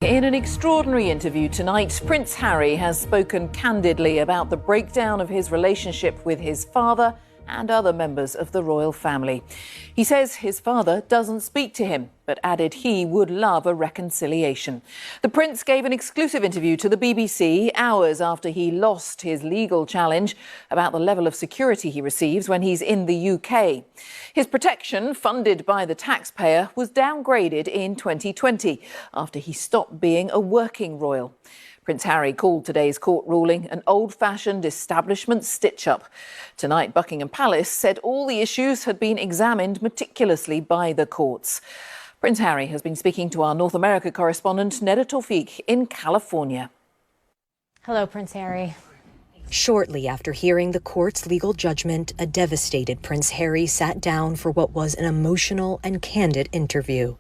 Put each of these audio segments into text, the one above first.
In an extraordinary interview tonight, Prince Harry has spoken candidly about the breakdown of his relationship with his father and other members of the royal family. He says his father doesn't speak to him, but added he would love a reconciliation. The Prince gave an exclusive interview to the BBC hours after he lost his legal challenge about the level of security he receives when he's in the UK. His protection, funded by the taxpayer, was downgraded in 2020 after he stopped being a working royal. Prince Harry called today's court ruling an old-fashioned establishment stitch-up. Tonight, Buckingham Palace said all the issues had been examined meticulously by the courts. Prince Harry has been speaking to our North America correspondent, Neda Tawfiq, in California. Hello, Prince Harry. Shortly after hearing the court's legal judgment, a devastated Prince Harry sat down for what was an emotional and candid interview.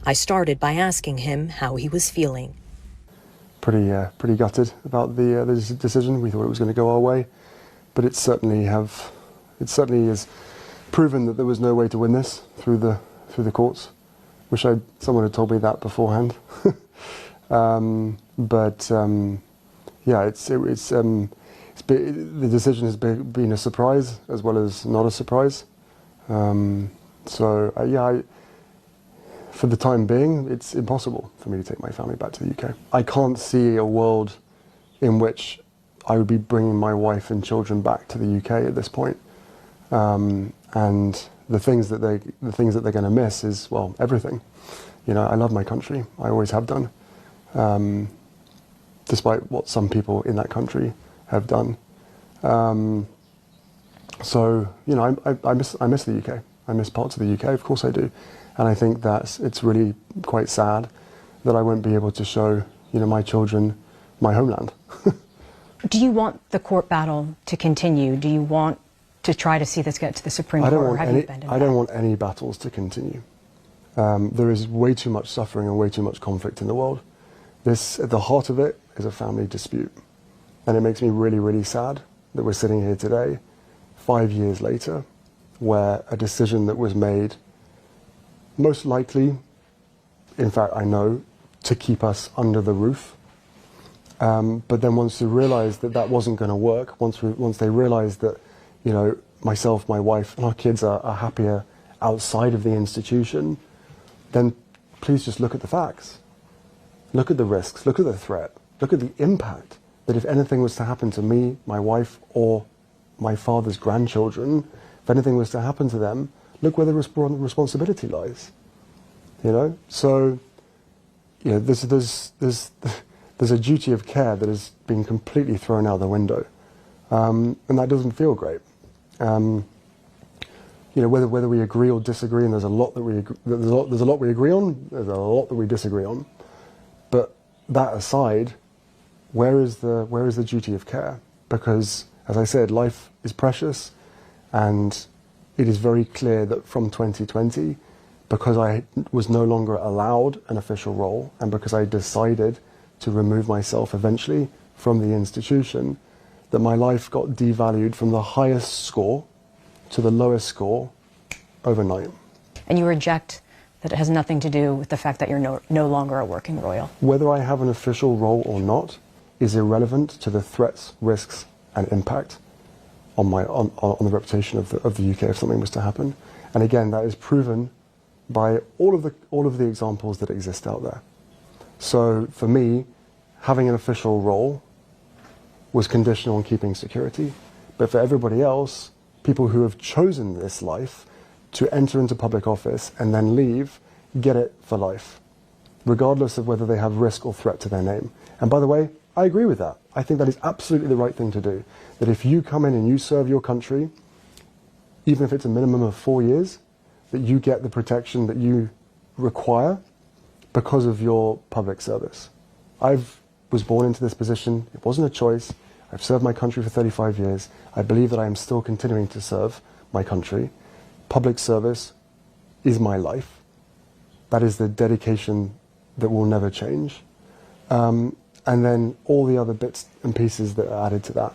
I started by asking him how he was feeling. Pretty gutted about the decision. We thought it was going to go our way, but it certainly has proven that there was no way to win this through the courts. Wish someone had told me that beforehand. The decision has been a surprise as well as not a surprise. For the time being, it's impossible for me to take my family back to the UK. I can't see a world in which I would be bringing my wife and children back to the UK at this point. And the things that they're going to miss is, well, everything. You know, I love my country. I always have done, despite what some people in that country have done. So, you know, I miss the UK. I miss parts of the UK, of course I do. And I think that it's really quite sad that I won't be able to show, you know, my children my homeland. Do you want the court battle to continue? Do you want to try to see this get to the Supreme Court? I don't want any battles to continue. There is way too much suffering and way too much conflict in the world. At the heart of it is a family dispute. And it makes me really, really sad that we're sitting here today, 5 years later, where a decision that was made, most likely, in fact I know, to keep us under the roof. But then once they realised that that wasn't going to work, once they realised that, you know, myself, my wife and our kids are happier outside of the institution, then please just look at the facts. Look at the risks, look at the threat, look at the impact that if anything was to happen to me, my wife or my father's grandchildren, if anything was to happen to them, look where the responsibility lies, you know. So, you know, there's a duty of care that has been completely thrown out the window, and that doesn't feel great. You know, whether we agree or disagree, and there's a lot we agree on, there's a lot that we disagree on. But that aside, where is the duty of care? Because, as I said, life is precious, and it is very clear that from 2020, because I was no longer allowed an official role, and because I decided to remove myself eventually from the institution, that my life got devalued from the highest score to the lowest score overnight. And you reject that it has nothing to do with the fact that you're no longer a working royal? Whether I have an official role or not is irrelevant to the threats, risks and impact on the reputation of the UK if something was to happen. And again, that is proven by all of the examples that exist out there. So for me, having an official role was conditional on keeping security. But for everybody else, people who have chosen this life to enter into public office and then leave, get it for life, regardless of whether they have risk or threat to their name. And by the way, I agree with that. I think that is absolutely the right thing to do. That if you come in and you serve your country, even if it's a minimum of 4 years, that you get the protection that you require because of your public service. I was born into this position. It wasn't a choice. I've served my country for 35 years. I believe that I am still continuing to serve my country. Public service is my life. That is the dedication that will never change. And then all the other bits and pieces that are added to that.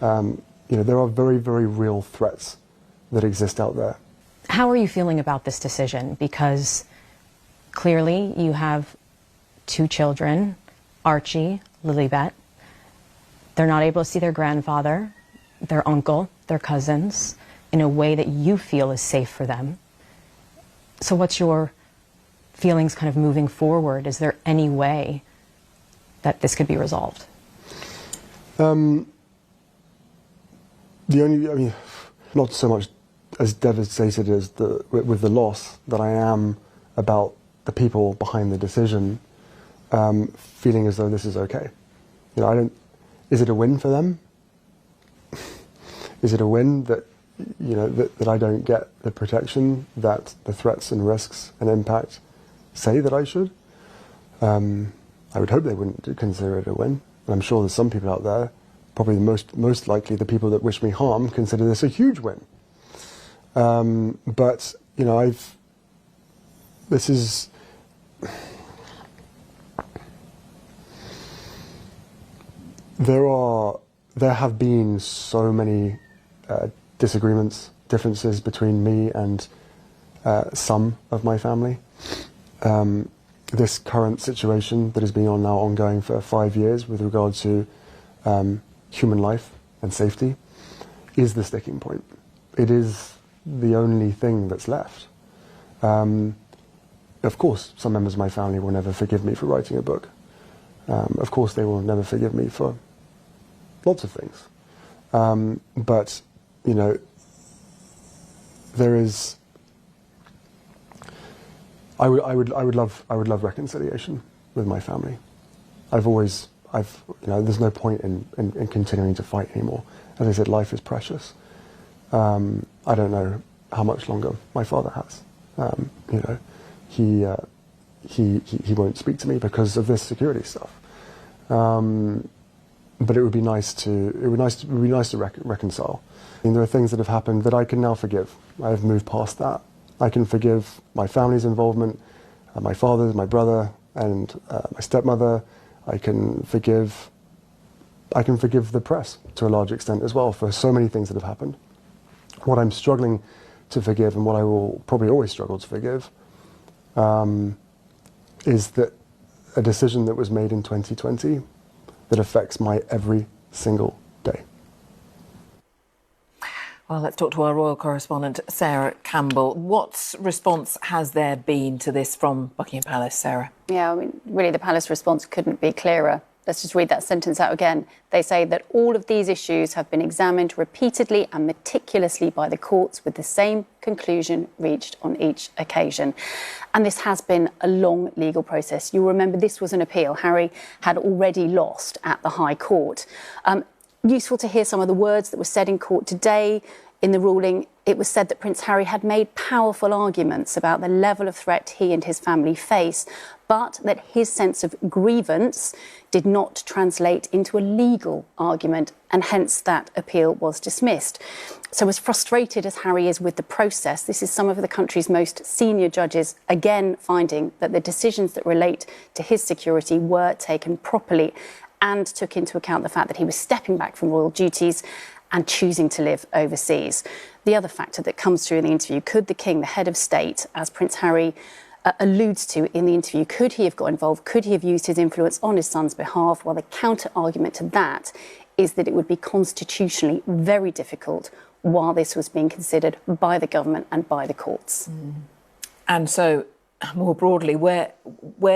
You know, there are very, very real threats that exist out there. How are you feeling about this decision? Because clearly you have 2 children, Archie, Lilibet. They're not able to see their grandfather, their uncle, their cousins, in a way that you feel is safe for them. So what's your feelings kind of moving forward? Is there any way that this could be resolved? The only, I mean, not so much as devastated as with the loss that I am about the people behind the decision, feeling as though this is okay. You know, is it a win for them? Is it a win that, you know, that I don't get the protection that the threats and risks and impact say that I should? I would hope they wouldn't consider it a win. And I'm sure there's some people out there, probably most likely the people that wish me harm, consider this a huge win. But, you know, there have been so many disagreements, differences between me and some of my family. This current situation that has been ongoing for 5 years with regard to human life and safety is the sticking point. It is the only thing that's left. Of course, some members of my family will never forgive me for writing a book. Of course, they will never forgive me for lots of things. But, you know, there is. I would love reconciliation with my family. You know, there's no point in continuing to fight anymore. As I said, life is precious. I don't know how much longer my father has. You know, he won't speak to me because of this security stuff. But it would be nice to reconcile. I mean, there are things that have happened that I can now forgive. I have moved past that. I can forgive my family's involvement, my father's, my brother, and my stepmother. I can forgive the press to a large extent as well for so many things that have happened. What I'm struggling to forgive, and what I will probably always struggle to forgive, is that a decision that was made in 2020 that affects my every single day. Well, let's talk to our royal correspondent, Sarah Campbell. What response has there been to this from Buckingham Palace, Sarah? Yeah, I mean, really, the palace response couldn't be clearer. Let's just read that sentence out again. They say that all of these issues have been examined repeatedly and meticulously by the courts with the same conclusion reached on each occasion. And this has been a long legal process. You'll remember this was an appeal Harry had already lost at the High Court. Useful to hear some of the words that were said in court today. In the ruling, it was said that Prince Harry had made powerful arguments about the level of threat he and his family face, but that his sense of grievance did not translate into a legal argument, and hence that appeal was dismissed. So as frustrated as Harry is with the process, this is some of the country's most senior judges again finding that the decisions that relate to his security were taken properly and took into account the fact that he was stepping back from royal duties and choosing to live overseas. The other factor that comes through in the interview, could the King, the head of state, as Prince Harry alludes to in the interview, could he have got involved? Could he have used his influence on his son's behalf? Well, the counter-argument to that is that it would be constitutionally very difficult while this was being considered by the government and by the courts. And so, more broadly, where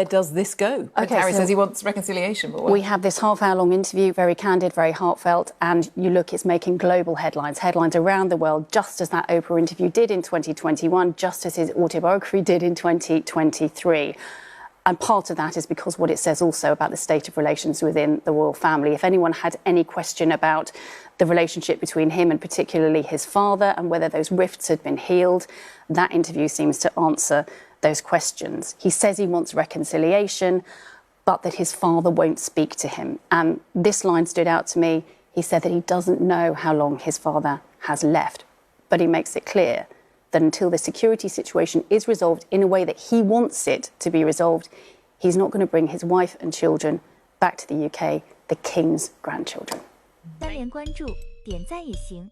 does this go? Prince Harry says he wants reconciliation. But we have this half-hour-long interview, very candid, very heartfelt, and you look, it's making global headlines around the world, just as that Oprah interview did in 2021, just as his autobiography did in 2023. And part of that is because what it says also about the state of relations within the royal family. If anyone had any question about the relationship between him and particularly his father and whether those rifts had been healed, that interview seems to answer those questions. He says he wants reconciliation, but that his father won't speak to him. And this line stood out to me. He said that he doesn't know how long his father has left, but he makes it clear that until the security situation is resolved in a way that he wants it to be resolved, he's not going to bring his wife and children back to the UK, the King's grandchildren.单连关注，点赞也行。